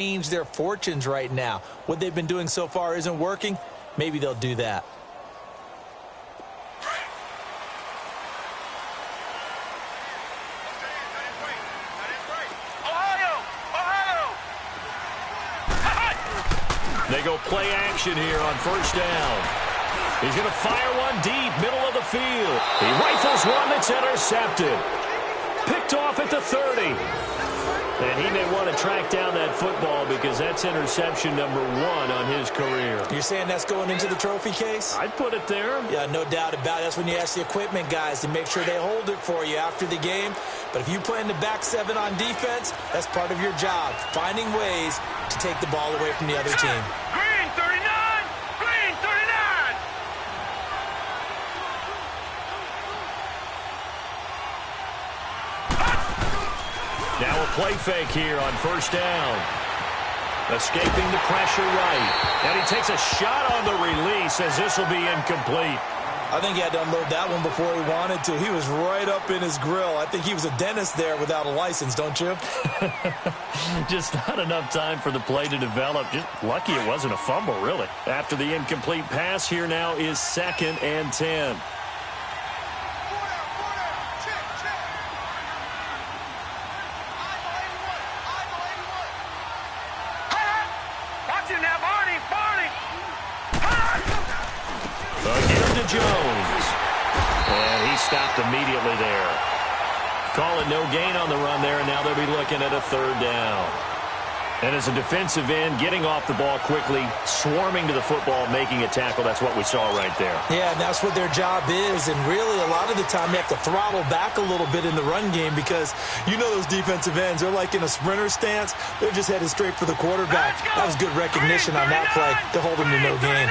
change their fortunes right now. What they've been doing so far isn't working. Maybe they'll do that. They go play action here on first down. He's going to fire one deep, middle of the field. He rifles one that's intercepted. Picked off at the 30. And he may want to track down that football because that's interception number 1 on his career. You're saying that's going into the trophy case? I'd put it there. Yeah, no doubt about it. That's when you ask the equipment guys to make sure they hold it for you after the game. But if you play in the back 7 on defense, that's part of your job, finding ways to take the ball away from the other team. Green 39! Green 39! Now a play fake here on first down. Escaping the pressure right. And he takes a shot on the release as this will be incomplete. I think he had to unload that one before he wanted to. He was right up in his grill. I think he was a dentist there without a license, don't you? Just not enough time for the play to develop. Just lucky it wasn't a fumble, really. After the incomplete pass, here now is 2nd and 10. Jones. And he stopped immediately there. Call it no gain on the run there, and now they'll be looking at a 3rd down. And as a defensive end, getting off the ball quickly, swarming to the football, making a tackle, that's what we saw right there. Yeah, and that's what their job is. And really, a lot of the time, they have to throttle back a little bit in the run game because you know those defensive ends, they're like in a sprinter stance. They're just headed straight for the quarterback. That was good recognition on that play to hold them to no gain.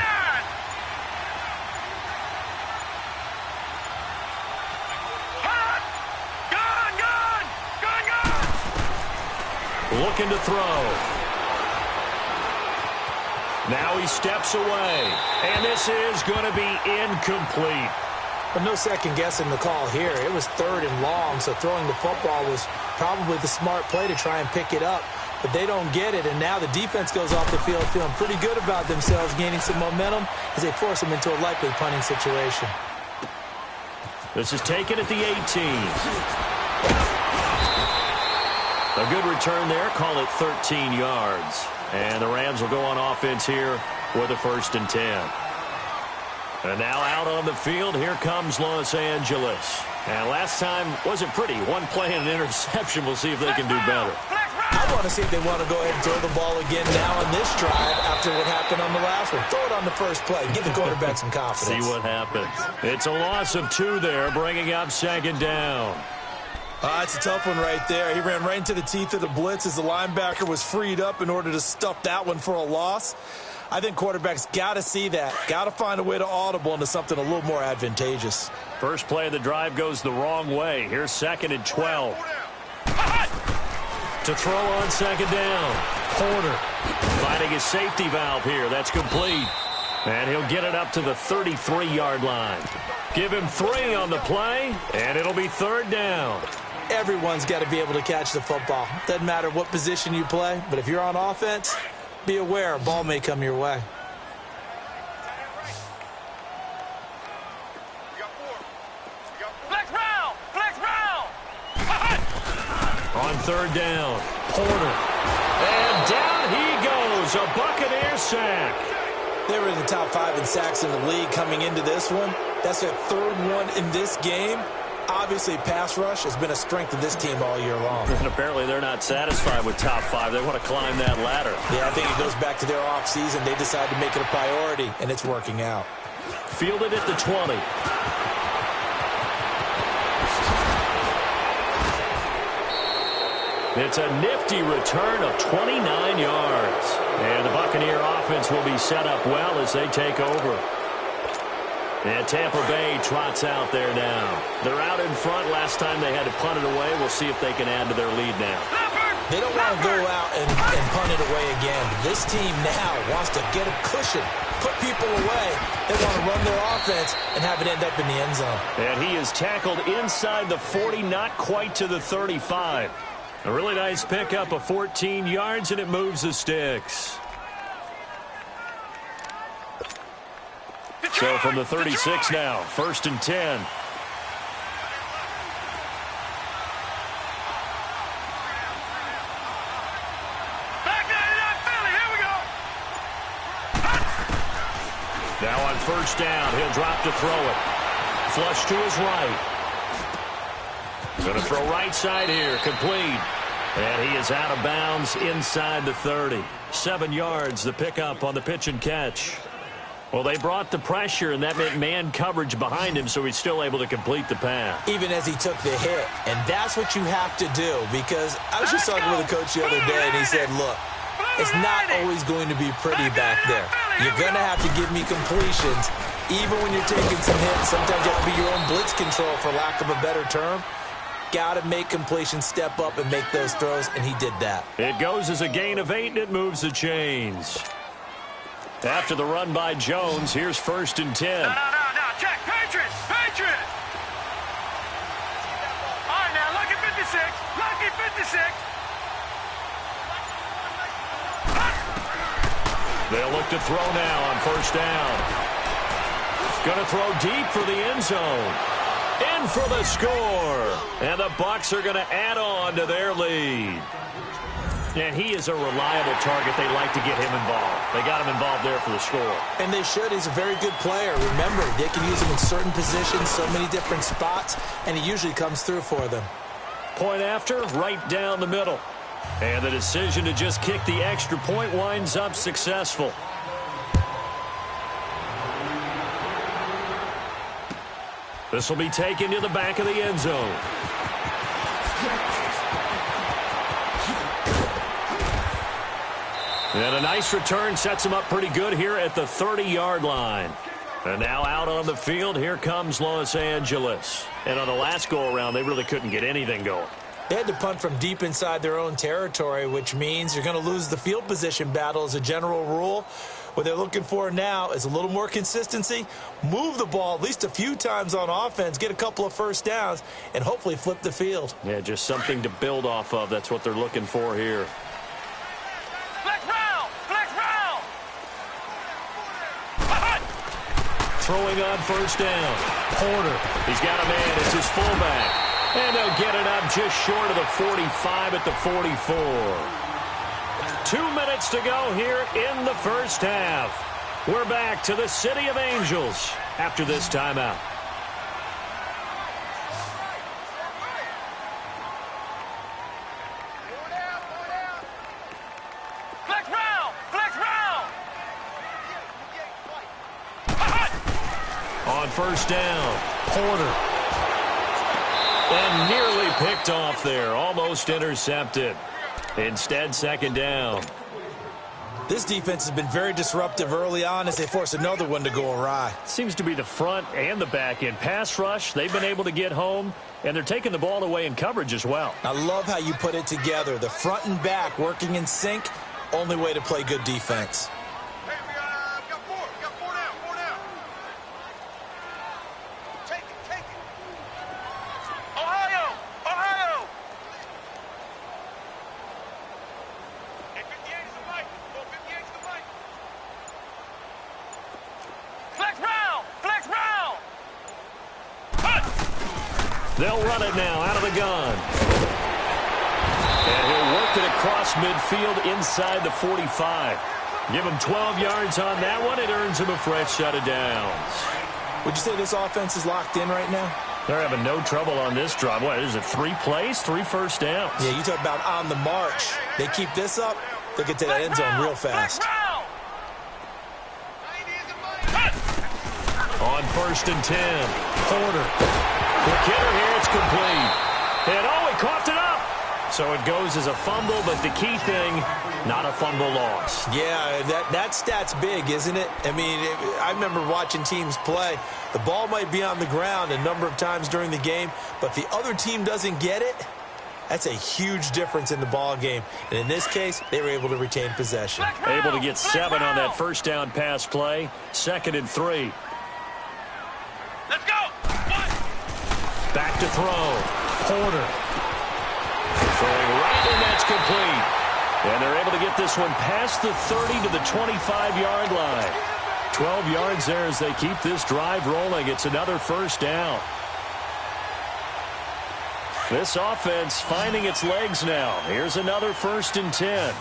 Looking to throw. Now he steps away. And this is going to be incomplete. But no second guessing the call here. It was 3rd and long, so throwing the football was probably the smart play to try and pick it up. But they don't get it, and now the defense goes off the field feeling pretty good about themselves, gaining some momentum as they force them into a likely punting situation. This is taken at the 18. A good return there. Call it 13 yards. And the Rams will go on offense here with a 1st and 10. And now out on the field, here comes Los Angeles. And last time wasn't pretty. One play and an interception. We'll see if they can do better. I want to see if they want to go ahead and throw the ball again now on this drive after what happened on the last one. Throw it on the first play. Give the quarterback some confidence. See what happens. It's a loss of 2 there, bringing up 2nd down. It's a tough one right there. He ran right into the teeth of the blitz as the linebacker was freed up in order to stuff that one for a loss. I think quarterbacks got to see that. Got to find a way to audible into something a little more advantageous. First play of the drive goes the wrong way. Here's 2nd and 12. To throw on 2nd down. Porter finding his safety valve here. That's complete. And he'll get it up to the 33-yard line. Give him 3 on the play, and it'll be 3rd down. Everyone's got to be able to catch the football. Doesn't matter what position you play, but if you're on offense, be aware a ball may come your way. Flex round! Flex round! On 3rd down, Porter. And down he goes, a Buccaneer sack. They were in the top 5 in sacks in the league coming into this one. That's their 3rd one in this game. Obviously, pass rush has been a strength of this team all year long. And apparently they're not satisfied with top 5. They want to climb that ladder. Yeah, I think it goes back to their offseason. They decided to make it a priority, and it's working out. Fielded at the 20. It's a nifty return of 29 yards. And the Buccaneer offense will be set up well as they take over. And Tampa Bay trots out there now. They're out in front. Last time they had to punt it away. We'll see if they can add to their lead now. They don't want to go out and punt it away again. This team now wants to get a cushion, put people away. They want to run their offense and have it end up in the end zone. And he is tackled inside the 40, not quite to the 35. A really nice pickup of 14 yards, and it moves the sticks. So from the 36 now, 1st and 10. Now on 1st down, he'll drop to throw it. Flush to his right. Going to throw right side here, complete. And he is out of bounds inside the 30. 7 yards, the pickup on the pitch and catch. Well, they brought the pressure, and that meant man coverage behind him, so he's still able to complete the pass. Even as he took the hit. And that's what you have to do, because I was just talking with a coach the other day, and he said, look, it's not always going to be pretty back there. You're going to have to give me completions, even when you're taking some hits. Sometimes you have to be your own blitz control, for lack of a better term. Got to make completions, step up, and make those throws, and he did that. It goes as a gain of 8, and it moves the chains. After the run by Jones, here's 1st and 10. No. Check. Patriots. All right, now, lucky 56. Lucky 56. They'll look to throw now on 1st down. Going to throw deep for the end zone. In for the score. And the Bucs are going to add on to their lead. And he is a reliable target. They like to get him involved. They got him involved there for the score. And they should. He's a very good player. Remember, they can use him in certain positions, so many different spots, and he usually comes through for them. Point after, right down the middle. And the decision to just kick the extra point winds up successful. This will be taken to the back of the end zone. And a nice return sets him up pretty good here at the 30-yard line. And now out on the field, here comes Los Angeles. And on the last go-around, they really couldn't get anything going. They had to punt from deep inside their own territory, which means you're going to lose the field position battle as a general rule. What they're looking for now is a little more consistency, move the ball at least a few times on offense, get a couple of 1st downs, and hopefully flip the field. Yeah, just something to build off of. That's what they're looking for here. Flex round. Throwing on 1st down. Porter. He's got a man. It's his fullback. And they'll get it up just short of the 45 at the 44. 2 minutes to go here in the 1st half. We're back to the City of Angels after this timeout. Flex round. On 1st down, Porter. And nearly picked off there, almost intercepted. Instead, 2nd down. This defense has been very disruptive early on as they force another one to go awry. Seems to be the front and the back end. Pass rush, they've been able to get home, and they're taking the ball away in coverage as well. I love how you put it together. The front and back working in sync, only way to play good defense. Hey, we got 4. We got 4 down. Take it. Ohio. Hey, 58 is the mic. 58 is the mic. Flex round. They'll run it now out of the gun. And he'll work it across midfield inside the 45. Give him 12 yards on that one. It earns him a fresh set of downs. Would you say this offense is locked in right now? They're having no trouble on this drive. What is it, 3 plays, 3 1st downs? Yeah, you talk about on the march. They keep this up, they'll get to that end zone real fast. On 1st and 10, Porter. Quick hitter here, it's complete. And he coughed it up. So it goes as a fumble, but the key thing, not a fumble loss. Yeah, that stat's big, isn't it? I mean, I remember watching teams play. The ball might be on the ground a number of times during the game, but if the other team doesn't get it, that's a huge difference in the ball game. And in this case, they were able to retain possession. Able to get 7 on that 1st down pass play. 2nd and 3. Let's go. Back to throw. Porter. Throwing right and that's complete. And they're able to get this one past the 30 to the 25-yard line. 12 yards there as they keep this drive rolling. It's another first down. This offense finding its legs now. Here's another 1st and 10.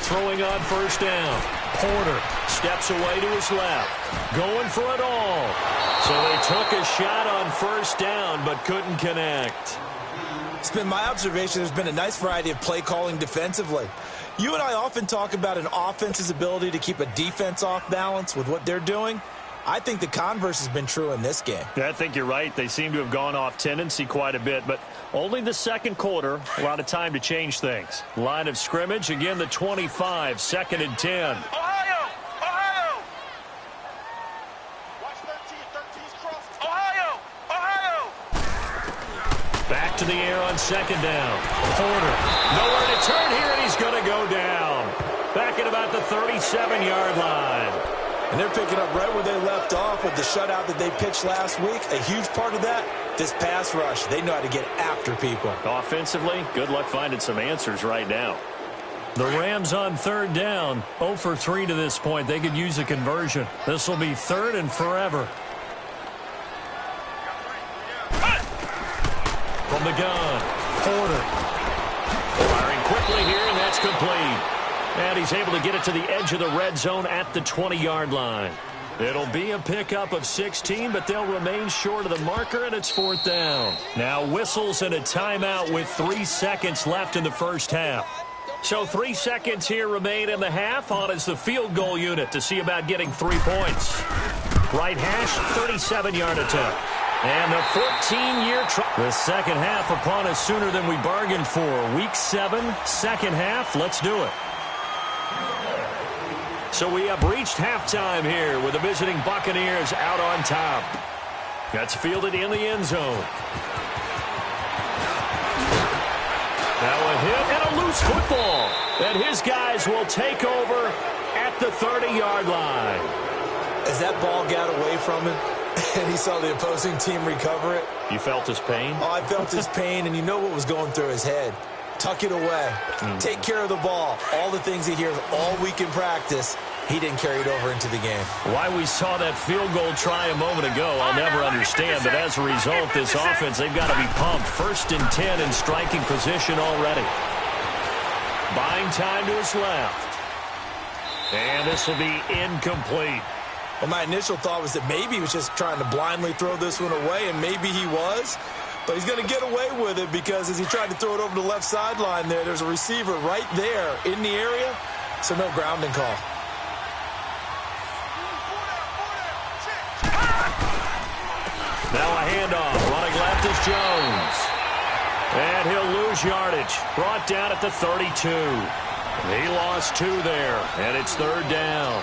Throwing on 1st down. Porter steps away to his left. Going for it all. So they took a shot on 1st down but couldn't connect. It's been my observation there's been a nice variety of play calling defensively. You and I often talk about an offense's ability to keep a defense off balance with what they're doing. I think the converse has been true in this game. Yeah, I think you're right. They seem to have gone off tendency quite a bit, but only the 2nd quarter, a lot of time to change things. Line of scrimmage, again the 25, 2nd and 10. Ohio! Ohio! Watch 13's cross. Ohio! Ohio! Back to the air on 2nd down. Porter, nowhere to turn here, and he's going to go down. Back at about the 37-yard line. And they're picking up right where they left off with the shutout that they pitched last week. A huge part of that, this pass rush. They know how to get after people. Offensively, good luck finding some answers right now. The Rams on 3rd down, 0 for 3 to this point. They could use a conversion. This will be 3rd and forever. From the gun, Porter. Firing quickly here, and that's complete. And he's able to get it to the edge of the red zone at the 20-yard line. It'll be a pickup of 16, but they'll remain short of the marker, and it's 4th down. Now whistles and a timeout with 3 seconds left in the first half. So 3 seconds here remain in the half. On is the field goal unit to see about getting 3 points. Right hash, 37-yard attempt. And the 14-year try. The second half upon us sooner than we bargained for. Week 7, second half. Let's do it. So we have reached halftime here with the visiting Buccaneers out on top. That's fielded in the end zone. Now a hit and a loose football. And his guys will take over at the 30-yard line. As that ball got away from him and he saw the opposing team recover it. You felt his pain? Oh, I felt his pain, and you know what was going through his head. Tuck it away. Take care of the ball. All the things he hears all week in practice, he didn't carry it over into the game. Why we saw that field goal try a moment ago, I'll never understand. But as a result, this offense, they've got to be pumped. 1st and 10 in striking position already. Buying time to his left. And this will be incomplete. Well, my initial thought was that maybe he was just trying to blindly throw this one away, and maybe he was. But he's going to get away with it because as he tried to throw it over the left sideline there's a receiver right there in the area, so no grounding call. Now a handoff. Running left is Jones. And he'll lose yardage. Brought down at the 32. He lost 2 there, and it's 3rd down.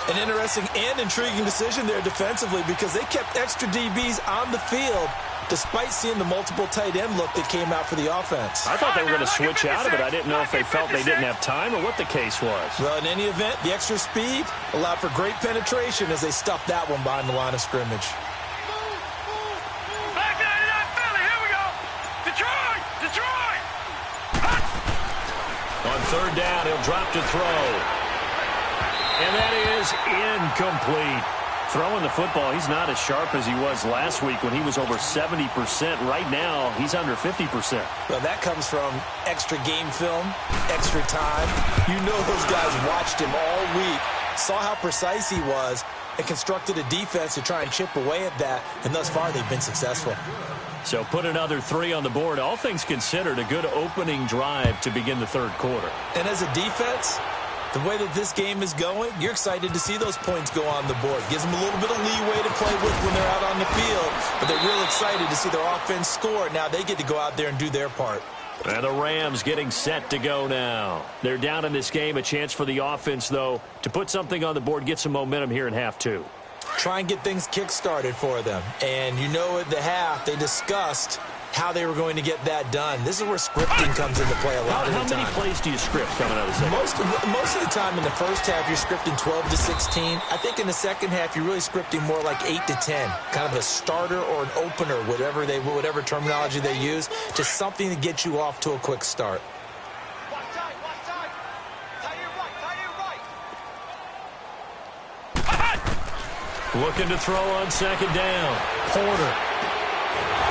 An interesting and intriguing decision there defensively because they kept extra DBs on the field despite seeing the multiple tight end look that came out for the offense. I thought they were going to switch out of it. I didn't know if they felt they didn't have time or what the case was. Well, in any event, the extra speed allowed for great penetration as they stuffed that one behind the line of scrimmage. Back 99 Philly, here we go. Detroit! Detroit! On 3rd down, he'll drop to throw. And that is incomplete. Throwing the football, he's not as sharp as he was last week when he was over 70%. Right now, he's under 50%. Well, that comes from extra game film, extra time. You know those guys watched him all week, saw how precise he was, and constructed a defense to try and chip away at that. And thus far, they've been successful. So put another 3 on the board. All things considered, a good opening drive to begin the 3rd quarter. And as a defense, the way that this game is going, you're excited to see those points go on the board. Gives them a little bit of leeway to play with when they're out on the field, but they're real excited to see their offense score. Now they get to go out there and do their part. And the Rams getting set to go now. They're down in this game. A chance for the offense, though, to put something on the board, get some momentum here in half 2. try and get things kick-started for them. And you know at the half, they discussed how they were going to get that done. This is where scripting comes into play a lot of the time. How many plays do you script coming out of the second? Most of the time in the first half, you're scripting 12 to 16. I think in the second half, you're really scripting more like 8 to 10. Kind of a starter or an opener, whatever terminology they use. Just something to get you off to a quick start. Looking to throw on second down. Porter.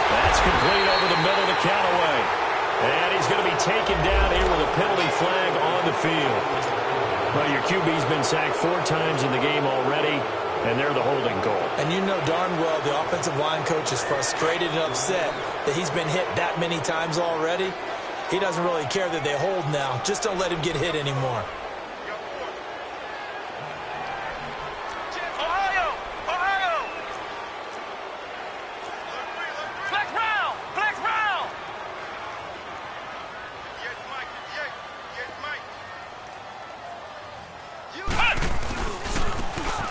That's complete over the middle to Callaway. And he's going to be taken down here with a penalty flag on the field. Well, your QB's been sacked 4 times in the game already, and they're the holding goal. And you know darn well the offensive line coach is frustrated and upset that he's been hit that many times already. He doesn't really care that they hold now. Just don't let him get hit anymore.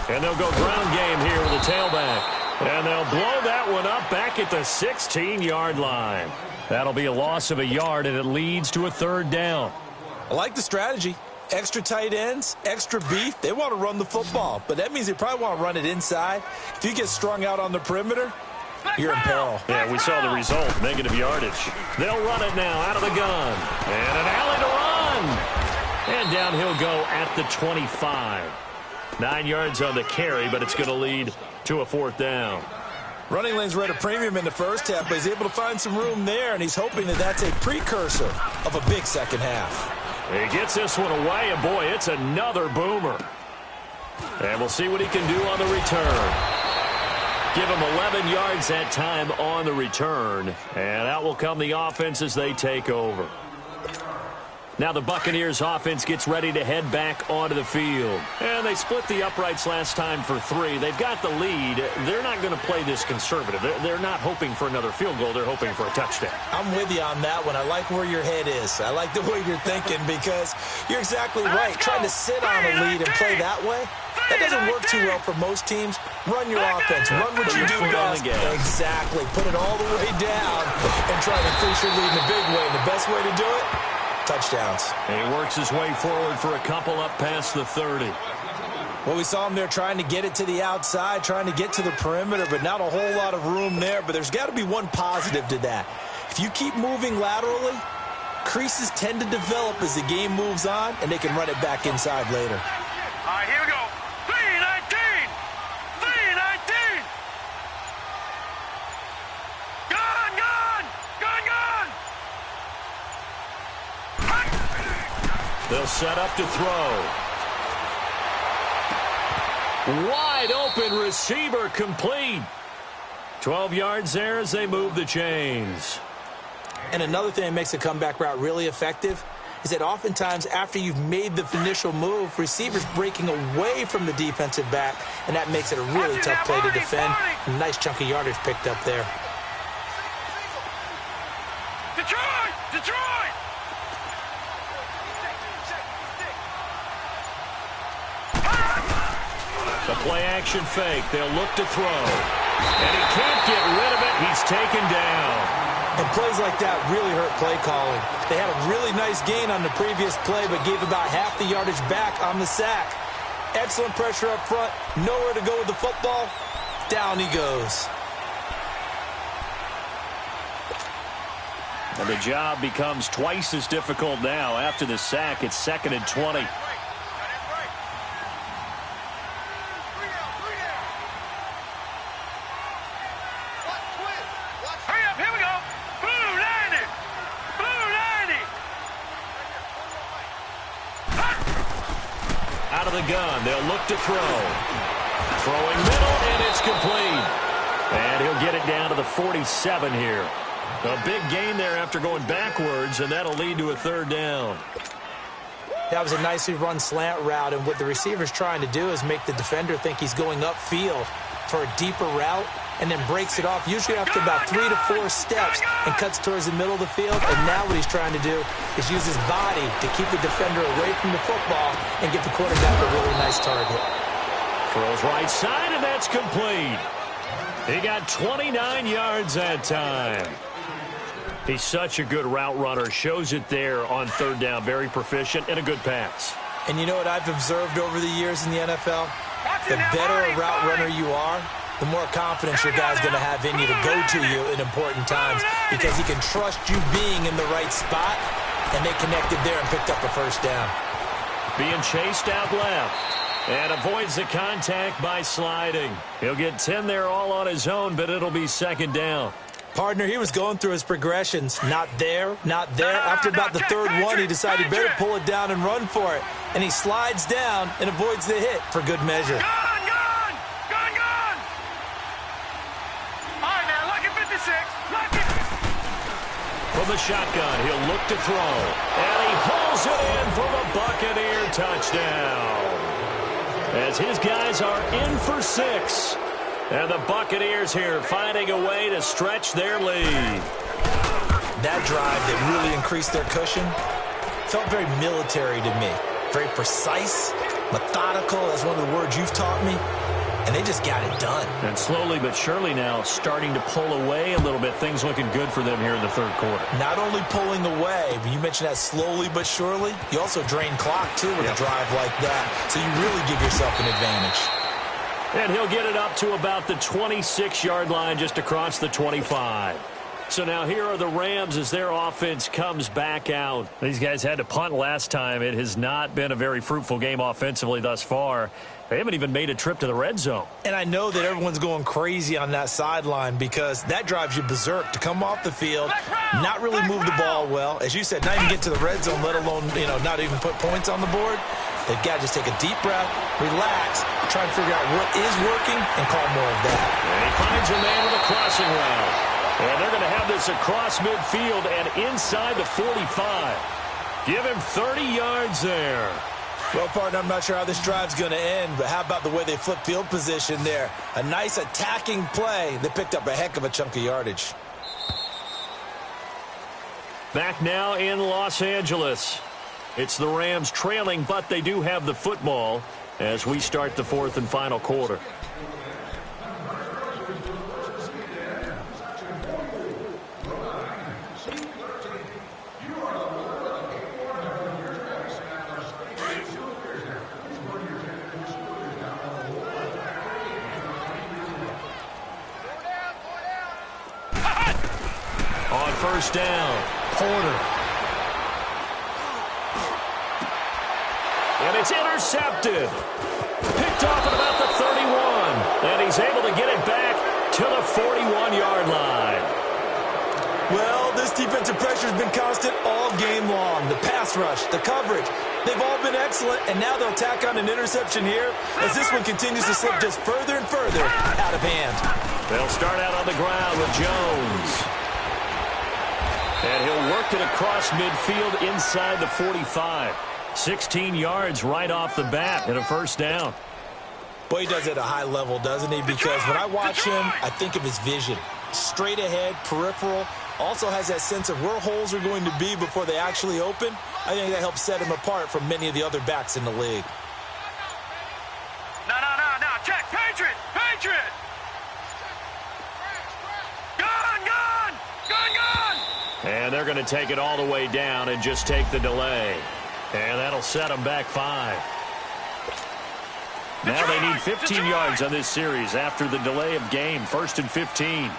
And they'll go ground game here with a tailback. And they'll blow that one up back at the 16-yard line. That'll be a loss of a yard, and it leads to a third down. I like the strategy. Extra tight ends, extra beef. They want to run the football, but that means they probably want to run it inside. If you get strung out on the perimeter, you're in peril. Yeah, we saw the result, negative yardage. They'll run it now out of the gun. And an alley to run. And down he'll go at the 25. 9 yards on the carry, but it's going to lead to a fourth down. Running lanes were at a premium in the first half, but he's able to find some room there, and he's hoping that that's a precursor of a big second half. He gets this one away, and boy, it's another boomer. And we'll see what he can do on the return. Give him 11 yards that time on the return, and out will come the offense as they take over. Now the Buccaneers offense gets ready to head back onto the field. And they split the uprights last time for 3. They've got the lead. They're not going to play this conservative. They're not hoping for another field goal. They're hoping for a touchdown. I'm with you on that one. I like where your head is. I like the way you're thinking because you're exactly right. Trying to sit on a lead and play that way, that doesn't work too well for most teams. Run your offense. Run what you do best. Exactly. Put it all the way down and try to increase your lead in a big way. And the best way to do it, touchdowns. And he works his way forward for a couple up past the 30. Well, we saw him there trying to get it to the outside, trying to get to the perimeter, but not a whole lot of room there. But there's got to be one positive to that. If you keep moving laterally, creases tend to develop as the game moves on, and they can run it back inside later. All right, here we go. 3-19. 3-19. Gone, gone. Gone, gone. They'll set up to throw. Wide open receiver complete. 12 yards there as they move the chains. And another thing that makes a comeback route really effective is that oftentimes after you've made the initial move, receivers breaking away from the defensive back, and that makes it a really tough play to defend. A nice chunk of yardage picked up there. Detroit! Detroit! The play-action fake. They'll look to throw. And he can't get rid of it. He's taken down. And plays like that really hurt play calling. They had a really nice gain on the previous play, but gave about half the yardage back on the sack. Excellent pressure up front. Nowhere to go with the football. Down he goes. And the job becomes twice as difficult now. After the sack, it's 2nd and 20. Out of the gun, they'll look to throw. Throwing middle, and it's complete. And he'll get it down to the 47 here. A big gain there after going backwards, and that'll lead to a third down. That was a nicely run slant route, and what the receiver's trying to do is make the defender think he's going upfield for a deeper route, and then breaks it off, usually after about 3 to 4 steps, and cuts towards the middle of the field. And now what he's trying to do is use his body to keep the defender away from the football and give the quarterback a really nice target. Throws right side, and that's complete. He got 29 yards that time. He's such a good route runner. Shows it there on third down. Very proficient and a good pass. And you know what I've observed over the years in the NFL? The better a route runner you are, the more confidence your guy's going to have in you to go to you in important times because he can trust you being in the right spot, and they connected there and picked up a first down. Being chased out left. And avoids the contact by sliding. He'll get 10 there all on his own, but it'll be second down. Partner, he was going through his progressions. Not there, not there. After about the third one, he decided he better pull it down and run for it. And he slides down and avoids the hit for good measure. Gone! All right, man, lucky 56. Lucky. From the shotgun, he'll look to throw. And he hauls it in for the Buccaneer touchdown. As his guys are in for 6. And the Buccaneers here finding a way to stretch their lead. That drive that really increased their cushion felt very military to me. Very precise, methodical, that's one of the words you've taught me. And they just got it done. And slowly but surely now starting to pull away a little bit. Things looking good for them here in the third quarter. Not only pulling away, but you mentioned that slowly but surely. You also drain clock, too, with a drive like that. So you really give yourself an advantage. And he'll get it up to about the 26-yard line just across the 25. So now here are the Rams as their offense comes back out. These guys had to punt last time. It has not been a very fruitful game offensively thus far. They haven't even made a trip to the red zone. And I know that everyone's going crazy on that sideline because that drives you berserk to come off the field, not really move the ball well. As you said, not even get to the red zone, let alone, not even put points on the board. They've got to just take a deep breath, relax, try and figure out what is working, and call more of that. And he finds a man with a crossing route. And they're going to have this across midfield and inside the 45. Give him 30 yards there. Well, partner, I'm not sure how this drive's going to end, but how about the way they flip field position there? A nice attacking play that picked up a heck of a chunk of yardage. Back now in Los Angeles. It's the Rams trailing, but they do have the football as we start the fourth and final quarter. On first down, Porter. And it's intercepted. Picked off at about the 31. And he's able to get it back to the 41-yard line. Well, this defensive pressure has been constant all game long. The pass rush, the coverage, they've all been excellent. And now they'll tack on an interception here as this one continues to slip just further and further out of hand. They'll start out on the ground with Jones. And he'll work it across midfield inside the 45. 16 yards right off the bat and a first down. Boy, he does it at a high level, doesn't he? Because when I watch him, I think of his vision. Straight ahead, peripheral. Also has that sense of where holes are going to be before they actually open. I think that helps set him apart from many of the other backs in the league. No. Check. Patriot. Gone. And they're going to take it all the way down and just take the delay. And that'll set them back 5. Now they need 15 yards on this series after the delay of game. First and 15.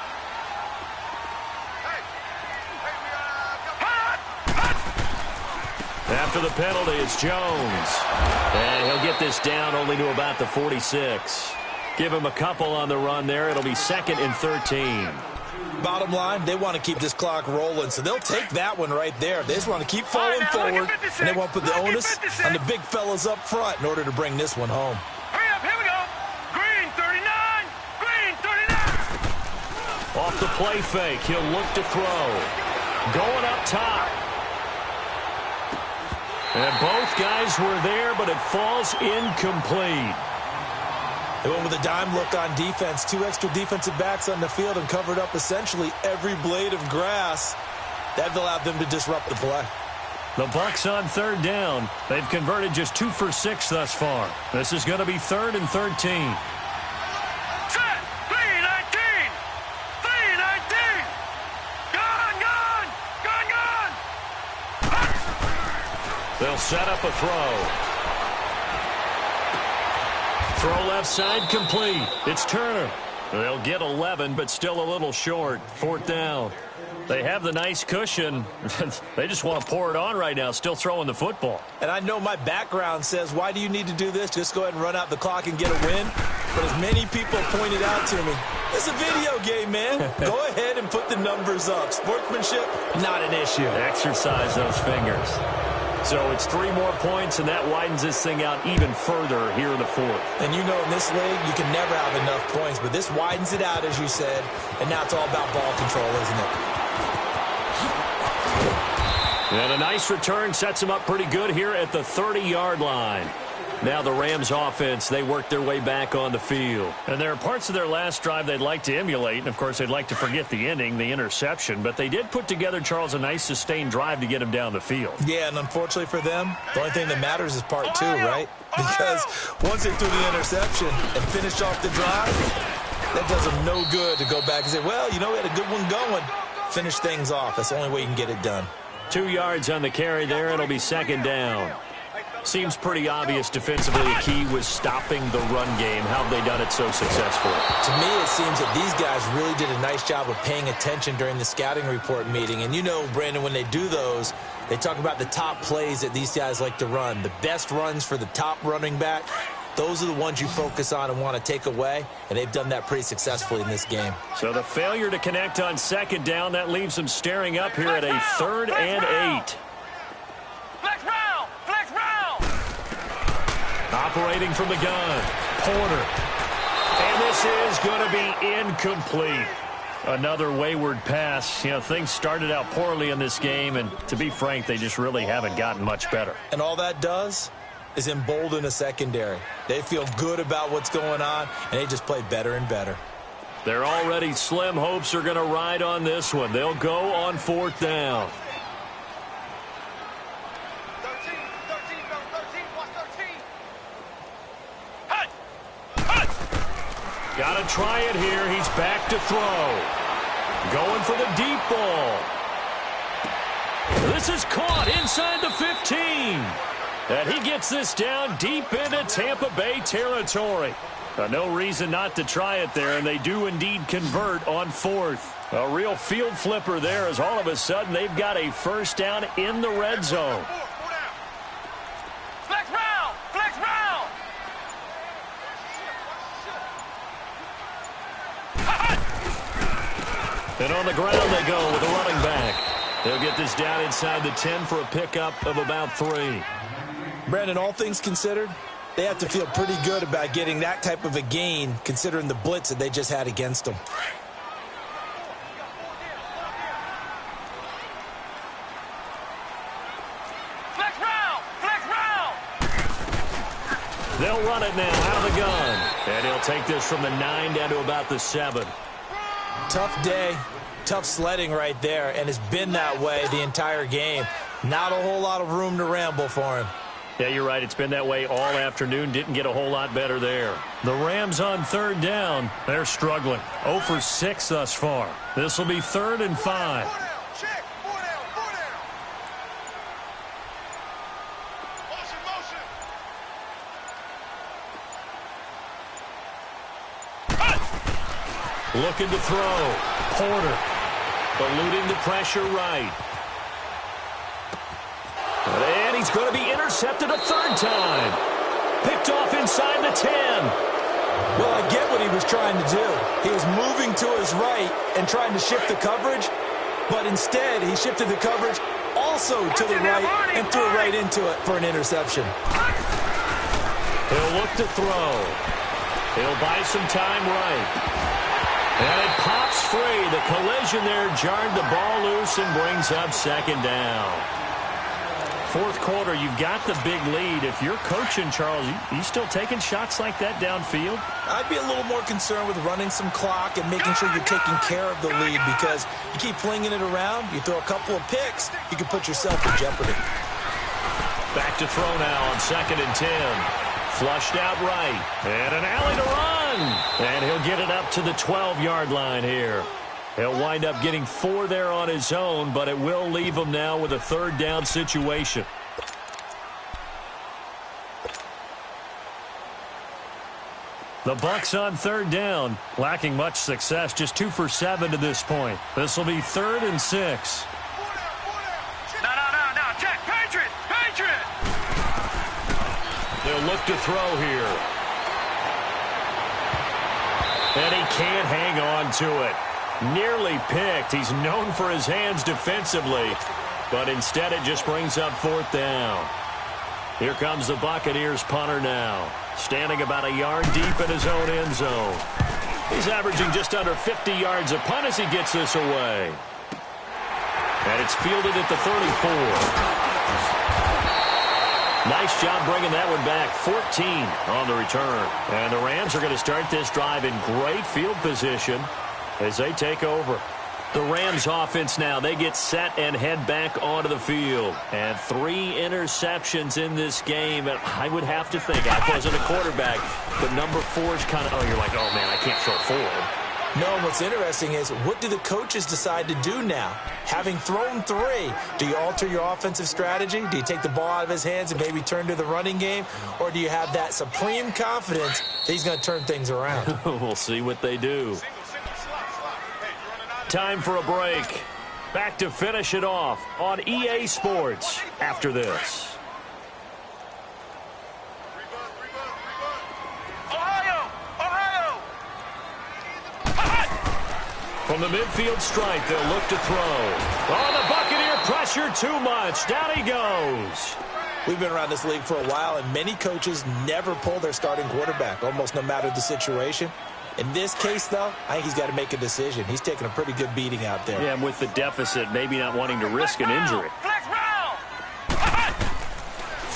After the penalty, it's Jones. And he'll get this down only to about the 46. Give him a couple on the run there. It'll be second and 13. Bottom line, they want to keep this clock rolling, so they'll take that one right there. They just want to keep falling forward, and they want to put the onus on the big fellas up front in order to bring this one home. Hurry up, here we go. Green 39. Off the play fake, he'll look to throw. Going up top. And both guys were there, but it falls incomplete. They went with a dime look on defense. 2 extra defensive backs on the field and covered up essentially every blade of grass. That allowed them to disrupt the play. The Bucs on third down. They've converted just 2 for 6 thus far. This is going to be 3rd and 13. Set. 3-19. 3-19. Gone. They'll set up a throw. Throw left side complete. It's Turner. They'll get 11, but still a little short. 4th down. They have the nice cushion. They just want to pour it on right now, still throwing the football. And I know my background says, why do you need to do this? Just go ahead and run out the clock and get a win. But as many people pointed out to me, it's a video game, man. Go ahead and put the numbers up. Sportsmanship, not an issue. Exercise those fingers. So it's 3 more points, and that widens this thing out even further here in the 4th. And you know in this league, you can never have enough points. But this widens it out, as you said. And now it's all about ball control, isn't it? And a nice return sets them up pretty good here at the 30-yard line. Now the Rams offense, they work their way back on the field. And there are parts of their last drive they'd like to emulate. And, of course, they'd like to forget the ending, the interception. But they did put together, Charles, a nice sustained drive to get him down the field. Yeah, and unfortunately for them, the only thing that matters is part 2, right? Because once they threw the interception and finished off the drive, that does them no good to go back and say, well, you know, we had a good one going. Finish things off. That's the only way you can get it done. 2 yards on the carry there. It'll be 2nd down. Seems pretty obvious defensively the key was stopping the run game. How have they done it so successfully? To me, it seems that these guys really did a nice job of paying attention during the scouting report meeting. And you know, Brandon, when they do those, they talk about the top plays that these guys like to run. The best runs for the top running back, those are the ones you focus on and want to take away, and they've done that pretty successfully in this game. So the failure to connect on 2nd down, that leaves them staring up here at a 3rd and 8. Flex round. Operating from the gun, Porter. And this is going to be incomplete. Another wayward pass. You know, things started out poorly in this game, and to be frank, they just really haven't gotten much better. And all that does is embolden a secondary. They feel good about what's going on, and they just play better and better. Their already slim hopes are going to ride on this one. They'll go on 4th down. 13, watch 13. Got to try it here. He's back to throw. Going for the deep ball. This is caught inside the 15. And he gets this down deep into Tampa Bay territory. No reason not to try it there, and they do indeed convert on 4th. A real field flipper there as all of a sudden they've got a 1st down in the red zone. Flex round. And on the ground they go with a running back. They'll get this down inside the 10 for a pickup of about 3. Brandon, all things considered, they have to feel pretty good about getting that type of a gain considering the blitz that they just had against them. Flex round. They'll run it now out of the gun. And he'll take this from the 9 down to about the 7. Tough day, tough sledding right there, and it's been that way the entire game. Not a whole lot of room to ramble for him. Yeah, you're right. It's been that way all afternoon. Didn't get a whole lot better there. The Rams on 3rd down. They're struggling. 0 for 6 thus far. This will be 3rd and 5. Check. 4 down. Motion. Looking to throw. Porter. Eluding the pressure right. And he's going to be intercepted a 3rd time. Picked off inside the 10. Well, I get what he was trying to do. He was moving to his right and trying to shift the coverage, but instead he shifted the coverage also to the right and threw it right into it for an interception. He'll look to throw. He'll buy some time right. And it pops free. The collision there jarred the ball loose and brings up 2nd down. 4th quarter, you've got the big lead. If you're coaching, Charles, you still taking shots like that downfield? I'd be a little more concerned with running some clock and making sure you're taking care of the lead, because you keep flinging it around, you throw a couple of picks, you can put yourself in jeopardy. Back to throw now on 2nd and 10. Flushed out right. And an alley to run. And he'll get it up to the 12-yard line here. He'll wind up getting 4 there on his own, but it will leave him now with a 3rd down situation. The Bucs on 3rd down, lacking much success, just 2 for 7 to this point. This will be 3rd and 6. No, check, Patriot! They'll look to throw here. And he can't hang on to it. Nearly picked. He's known for his hands defensively, but instead it just brings up 4th down. Here comes the Buccaneers punter now, standing about a yard deep in his own end zone. He's averaging just under 50 yards a punt as he gets this away. And it's fielded at the 34. Nice job bringing that one back. 14 on the return. And the Rams are going to start this drive in great field position as they take over. The Rams offense now, they get set and head back onto the field. And 3 interceptions in this game. And I would have to think, I wasn't a quarterback, but number 4 is kind of, oh, you're like, oh, man, I can't throw 4. No, what's interesting is, what do the coaches decide to do now? Having thrown 3, do you alter your offensive strategy? Do you take the ball out of his hands and maybe turn to the running game? Or do you have that supreme confidence that he's going to turn things around? We'll see what they do. Time for a break. Back to finish it off on EA Sports after this. Ohio! From the midfield stripe, they'll look to throw. Oh, the Buccaneer pressure too much. Down he goes. We've been around this league for a while, and many coaches never pull their starting quarterback, almost no matter the situation. In this case, though, I think he's got to make a decision. He's taking a pretty good beating out there. Yeah, and with the deficit, maybe not wanting to risk an injury.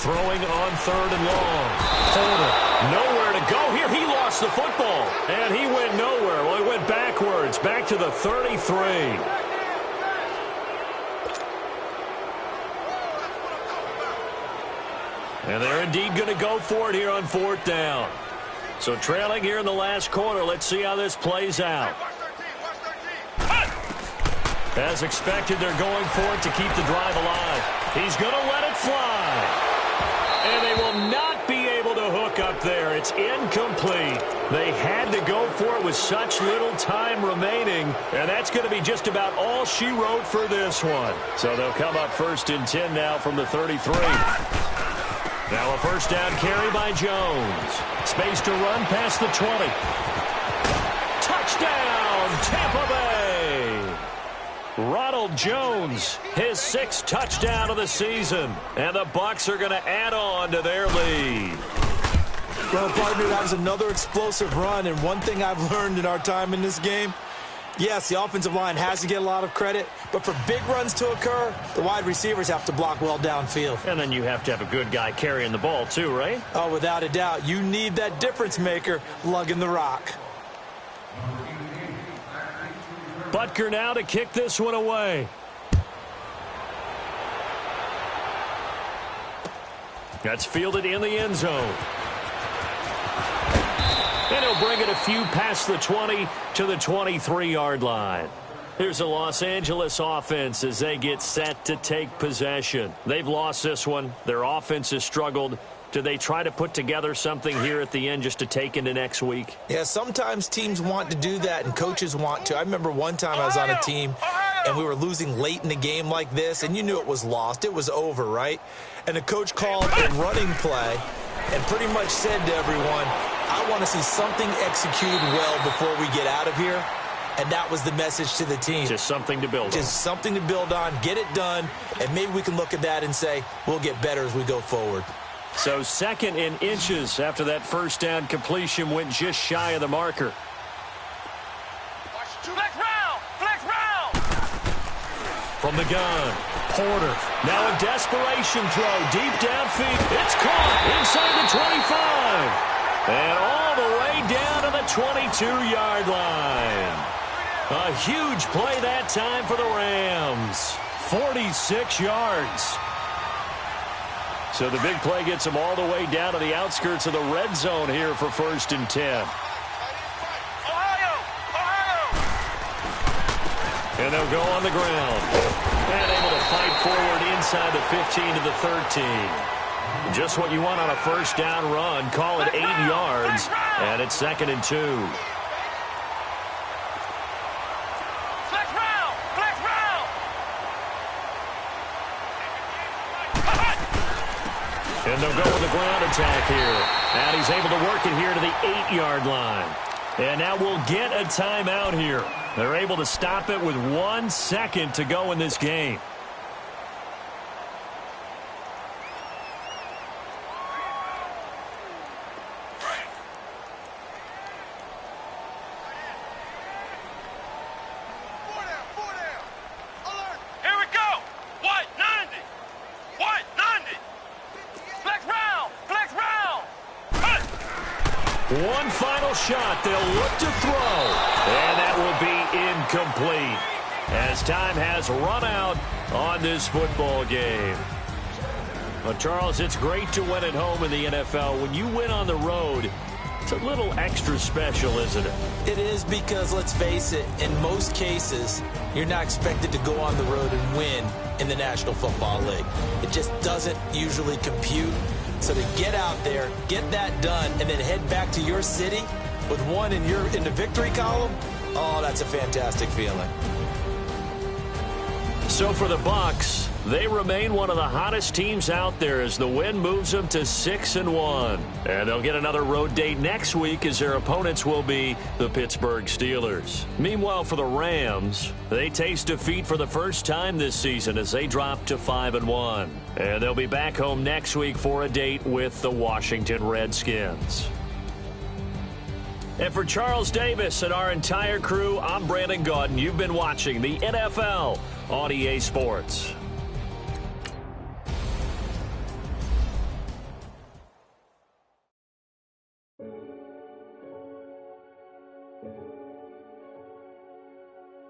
Throwing on 3rd and long. Porter, nowhere to go here. He lost the football, and he went nowhere. Well, he went backwards, back to the 33. And they're indeed going to go for it here on 4th down. So trailing here in the last quarter, let's see how this plays out. As expected, they're going for it to keep the drive alive. He's going to let it fly. And they will not be able to hook up there. It's incomplete. They had to go for it with such little time remaining, and that's going to be just about all she wrote for this one. So they'll come up 1st and 10 now from the 33. Now a 1st down carry by Jones. Space to run past the 20. Touchdown, Tampa Bay! Ronald Jones, his 6th touchdown of the season. And the Bucs are going to add on to their lead. Well, partner, that was another explosive run. And one thing I've learned in our time in this game, yes, the offensive line has to get a lot of credit, but for big runs to occur, the wide receivers have to block well downfield. And then you have to have a good guy carrying the ball too, right? Oh, without a doubt. You need that difference maker lugging the rock. Butker now to kick this one away. That's fielded in the end zone. And he'll bring it a few past the 20 to the 23-yard line. Here's the Los Angeles offense as they get set to take possession. They've lost this one. Their offense has struggled. Do they try to put together something here at the end just to take into next week? Yeah, sometimes teams want to do that and coaches want to. I remember one time I was on a team and we were losing late in the game like this, and you knew it was lost. It was over, right? And the coach called a running play and pretty much said to everyone, I want to see something executed well before we get out of here. And that was the message to the team. Just something to build on. Just something to build on, get it done, and maybe we can look at that and say, we'll get better as we go forward. So 2nd and inches after that 1st down completion went just shy of the marker. Flex round! From the gun, Porter. Now a desperation throw deep downfield. It's caught inside the 25. And all the way down to the 22-yard line. A huge play that time for the Rams. 46 yards. So the big play gets them all the way down to the outskirts of the red zone here for 1st and 10. And they'll go on the ground. And able to fight forward inside the 15 to the 13. Just what you want on a first down run. Call it 8 yards. And it's 2nd and 2. And they'll go with the ground attack here. And he's able to work it here to the 8-yard line. And now we'll get a timeout here. They're able to stop it with 1 second to go in this game. One final shot. They'll look to throw. And that will be incomplete as time has run out on this football game. Well, Charles, it's great to win at home in the NFL. When you win on the road, it's a little extra special, isn't it? It is, because, let's face it, in most cases, you're not expected to go on the road and win in the National Football League. It just doesn't usually compute. So to get out there, get that done, and then head back to your city with one in the victory column, oh, that's a fantastic feeling. So for the Bucs, they remain one of the hottest teams out there as the win moves them to 6-1. And they'll get another road date next week as their opponents will be the Pittsburgh Steelers. Meanwhile, for the Rams, they taste defeat for the first time this season as they drop to 5-1. And they'll be back home next week for a date with the Washington Redskins. And for Charles Davis and our entire crew, I'm Brandon Gaudin. You've been watching the NFL on EA Sports.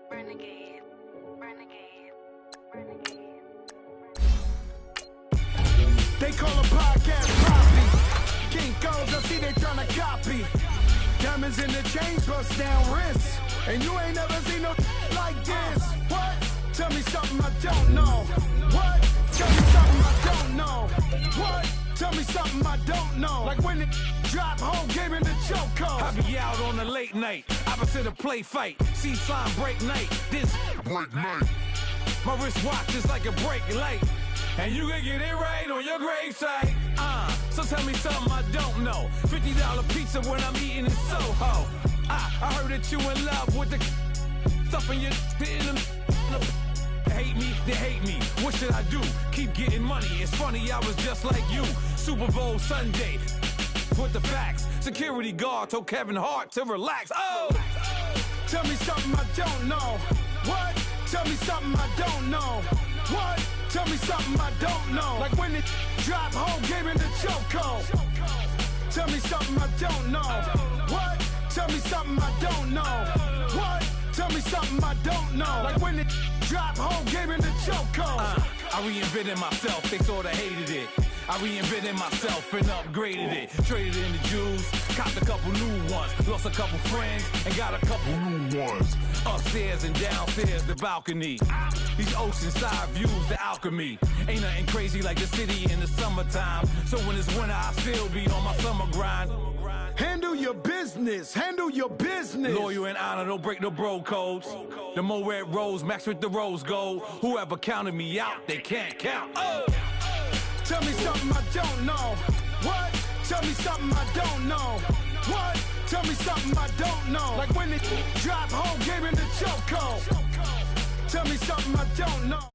Renegade, renegade, renegade. They call a podcast poppy. King goes, I see they tryna copy. Diamonds in the chains, bust down wrists. And you ain't never seen no like this. What? Tell me something I don't know. What? Tell me something I don't know. What? Tell me something I don't know. Like when it drop, whole game in the chokehold. I be out on a late night, opposite a play fight. See slime break night, this break night. My wristwatch is like a brake light. And you can get it right on your gravesite. So tell me something I don't know. $50 pizza when I'm eating in Soho. I heard that you in love with the stuff in your hate me, they hate me. What should I do? Keep getting money. It's funny, I was just like you. Super Bowl Sunday. With the facts. Security guard told Kevin Hart to relax. Oh! Tell me something I don't know. What? Tell me something I don't know. What? Tell me something I don't know. Like when it drop, whole game in the chokehold. Tell me something I don't know. What? Tell me something I don't know. What? Tell me something I don't know. Like when it drop, whole game in the chokehold. I reinvented myself, they sorta hated it. I reinvented myself and upgraded it. Traded in the Jews, copped a couple new ones. Lost a couple friends and got a couple new ones. Upstairs and downstairs, the balcony. These oceanside views, the alchemy. Ain't nothing crazy like the city in the summertime. So when it's winter, I still be on my summer grind. Handle your business, handle your business. Loyal and honor, don't break no bro codes. The more red rose, max with the rose gold. Whoever counted me out, they can't count. Oh! Tell me something I don't know. What? Tell me something I don't know. What? Tell me something I don't know. Like when it drop, whole game in the chokehold. Tell me something I don't know.